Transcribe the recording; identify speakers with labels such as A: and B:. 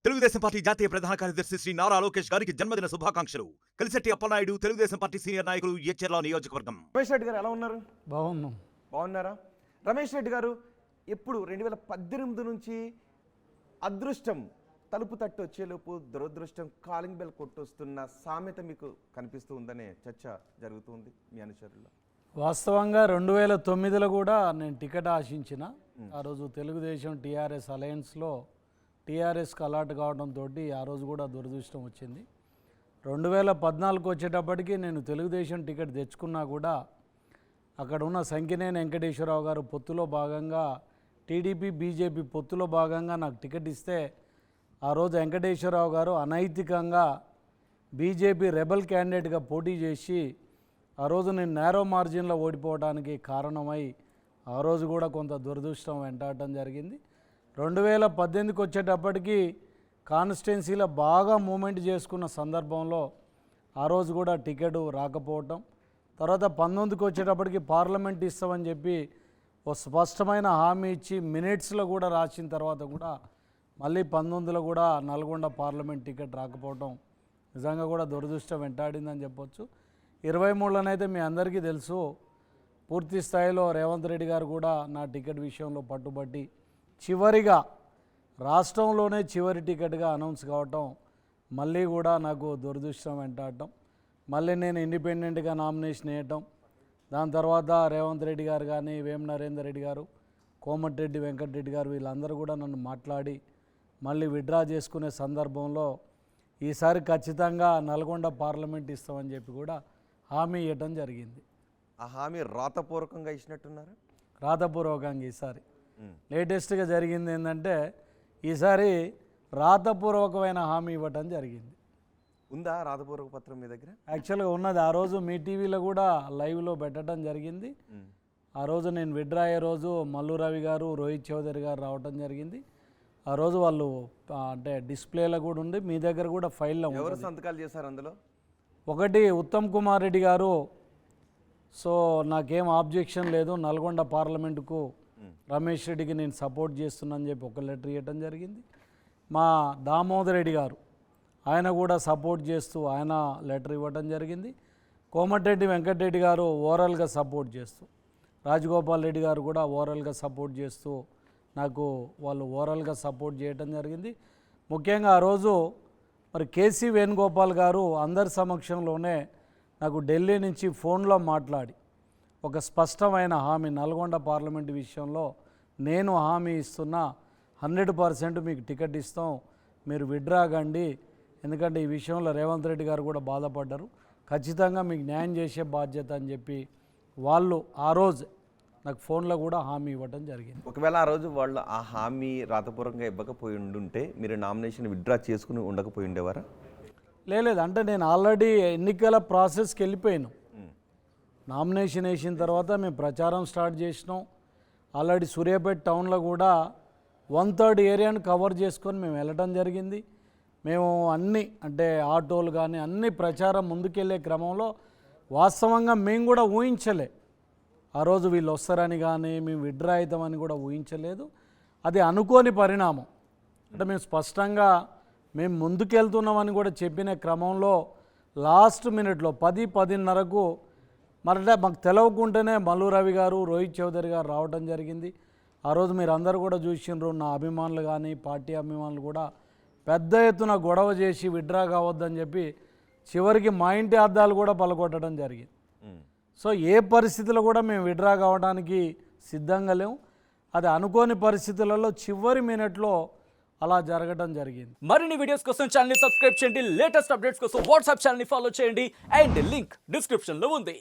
A: Telugu Desam party జాతీయ ప్రధాన కార్యదర్శి శ్రీ నారా లోకేష్ గారికి జన్మదిన శుభాకాంక్షలు. కలిసెట్టి అప్పలనాయుడు తెలుగుదేశం పార్టీ సీనియర్ నాయకులు ఎచ్చెర్ల నియోజకవర్గం.
B: రమేష్ రెడ్డి గారు ఎలా ఉన్నారు?
C: బాగున్నారా?
B: రమేష్ రెడ్డి గారు ఎప్పుడు 2018 నుంచి అదృష్టం తలుపు తట్టు వచ్చేలోపు దురదృష్టం కాలింగ్ బెల్ కొట్టొస్తున్న సామెత మీకు కనిపిస్తూ ఉందనే చర్చ జరుగుతుంది మీ అనుచరుల్లో.
C: వాస్తవంగా 2009లో కూడా నేను టికెట్ ఆశించిన. ఆ రోజు తెలుగుదేశం టీఆర్ఎస్ అలయన్స్లో టీఆర్ఎస్కి అలాట్ కావడంతో ఆ రోజు కూడా దురదృష్టం వచ్చింది. 2014 వచ్చేటప్పటికి నేను తెలుగుదేశం టికెట్ తెచ్చుకున్నా కూడా అక్కడ ఉన్న సంకినేని వెంకటేశ్వరరావు గారు పొత్తులో భాగంగా టీడీపీ బీజేపీ పొత్తులో భాగంగా నాకు టికెట్ ఇస్తే ఆ రోజు వెంకటేశ్వరరావు గారు అనైతికంగా బీజేపీ రెబల్ క్యాండిడేట్గా పోటీ చేసి ఆ రోజు నేను నేరో మార్జిన్లో ఓడిపోవడానికి కారణమై ఆ రోజు కూడా కొంత దురదృష్టం వెంటాడటం జరిగింది. 2018కి వచ్చేటప్పటికి కాన్స్టిట్యున్సీలో బాగా మూమెంట్ చేసుకున్న సందర్భంలో ఆ రోజు కూడా టికెట్ రాకపోవటం, తర్వాత 19కి వచ్చేటప్పటికి పార్లమెంట్ ఇస్తామని చెప్పి ఒక స్పష్టమైన హామీ ఇచ్చి మినిట్స్లో కూడా రాసిన తర్వాత కూడా మళ్ళీ 19లో కూడా నల్గొండ పార్లమెంట్ టికెట్ రాకపోవటం నిజంగా కూడా దురదృష్టం వెంటాడిందని చెప్పొచ్చు. 23లోనైతే మీ అందరికీ తెలుసు, పూర్తి స్థాయిలో రేవంత్ రెడ్డి గారు కూడా నా టికెట్ విషయంలో పట్టుబట్టి చివరిగా రాష్ట్రంలోనే చివరి టికెట్గా అనౌన్స్ కావటం మళ్ళీ కూడా నాకు దురదృష్టం వెంటాడటం, మళ్ళీ నేను ఇండిపెండెంట్గా నామినేషన్ వేయటం, దాని తర్వాత రేవంత్ రెడ్డి గారు కానీ వేం నరేందర్ రెడ్డి గారు, కోమటిరెడ్డి వెంకటరెడ్డి గారు వీళ్ళందరూ కూడా నన్ను మాట్లాడి మళ్ళీ విత్డ్రా చేసుకునే సందర్భంలో ఈసారి ఖచ్చితంగా నల్గొండ పార్లమెంట్ ఇస్తామని చెప్పి కూడా హామీ ఇవ్వటం జరిగింది.
B: ఆ హామీ రాతపూర్వకంగా ఇచ్చినట్టున్నారు?
C: రాతపూర్వకంగా ఈసారి లేటెస్ట్గా జరిగింది ఏంటంటే ఈసారి రాతపూర్వకమైన హామీ ఇవ్వటం జరిగింది.
B: ఉందా రాతపూర్వక పత్రం మీ దగ్గర?
C: యాక్చువల్గా ఉన్నది. ఆ రోజు మీ టీవీలో కూడా లైవ్లో పెట్టడం జరిగింది. ఆ రోజు నేను విత్డ్రా అయ్యే రోజు మల్లు రవి గారు, రోహిత్ చౌదరి గారు రావటం జరిగింది. ఆ రోజు వాళ్ళు అంటే డిస్ప్లేలో కూడా ఉంది, మీ దగ్గర కూడా ఫైల్లో.
B: ఎవరు సంతకాలు చేశారు అందులో?
C: ఒకటి ఉత్తమ్ కుమార్ రెడ్డి గారు, సో నాకేం ఆబ్జెక్షన్ లేదు, నల్గొండ పార్లమెంటుకు రమేష్ రెడ్డికి నేను సపోర్ట్ చేస్తున్నాను చెప్పి ఒక లెటర్ ఇవ్వటం జరిగింది. మా దామోదర్ రెడ్డి గారు ఆయన కూడా సపోర్ట్ చేస్తూ ఆయన లెటర్ ఇవ్వటం జరిగింది. కోమటిరెడ్డి వెంకటరెడ్డి గారు ఓవరాల్గా సపోర్ట్ చేస్తూ, రాజగోపాల్ రెడ్డి గారు కూడా ఓవరాల్గా సపోర్ట్ చేస్తూ నాకు వాళ్ళు ఓవరాల్గా సపోర్ట్ చేయటం జరిగింది. ముఖ్యంగా ఆ రోజు మరి కేసీ వేణుగోపాల్ గారు అందరి సమక్షంలోనే నాకు ఢిల్లీ నుంచి ఫోన్లో మాట్లాడి ఒక స్పష్టమైన హామీ, నల్గొండ పార్లమెంటు విషయంలో నేను హామీ ఇస్తున్నా, 100% మీకు టికెట్ ఇస్తాం, మీరు విత్డ్రా కండి, ఎందుకంటే ఈ విషయంలో రేవంత్ రెడ్డి గారు కూడా బాధపడ్డారు, ఖచ్చితంగా మీకు న్యాయం చేసే బాధ్యత అని చెప్పి వాళ్ళు ఆ రోజు నాకు ఫోన్లో కూడా హామీ ఇవ్వటం జరిగింది.
B: ఒకవేళ ఆ రోజు వాళ్ళు ఆ హామీ రాతపూర్వకంగా ఇవ్వకపోయి ఉండుంటే మీరు నామినేషన్ విత్డ్రా చేసుకుని ఉండకపోయి ఉండేవారా?
C: లేదు, అంటే నేను ఆల్రెడీ ఎన్నికల ప్రాసెస్కి వెళ్ళిపోయాను. నామినేషన్ వేసిన తర్వాత మేము ప్రచారం స్టార్ట్ చేసినాం. ఆల్రెడీ సూర్యాపేట టౌన్లో కూడా 1/3 ఏరియాను కవర్ చేసుకొని మేము వెళ్ళటం జరిగింది. మేము అన్ని అంటే ఆటోలు కానీ అన్ని ప్రచారం ముందుకెళ్ళే క్రమంలో వాస్తవంగా మేము కూడా ఊహించలే ఆ రోజు వీళ్ళు వస్తారని కానీ మేము విత్డ్రా అవుతామని కూడా ఊహించలేదు. అది అనుకోని పరిణామం. అంటే మేము స్పష్టంగా మేము ముందుకెళ్తున్నామని కూడా చెప్పిన క్రమంలో లాస్ట్ మినిట్లో 10-10:30కు మరి మాకు తెలవకుంటేనే మల్లు రవి గారు, రోహిత్ చౌదరి గారు రావడం జరిగింది. ఆ రోజు మీరు అందరూ కూడా చూసిండ్రు, నా అభిమానులు కానీ పార్టీ అభిమానులు కూడా పెద్ద ఎత్తున గొడవ చేసి విత్డ్రా కావద్దని చెప్పి చివరికి మా ఇంటి అద్దాలు కూడా పలకొట్టడం జరిగింది. సో ఏ పరిస్థితుల్లో కూడా మేము విత్డ్రా కావడానికి సిద్ధంగా లేము. అది అనుకోని పరిస్థితులలో చివరి మినిట్లో అలా జరగడం జరిగింది.
D: మరిన్ని వీడియోస్ కోసం ఛానల్ ని సబ్స్క్రైబ్ చేయండి, లేటెస్ట్ అప్డేట్స్ కోసం వాట్సాప్ ఛానల్ ని ఫాలో చేయండి, అండ్ లింక్ డిస్క్రిప్షన్ లో ఉంది.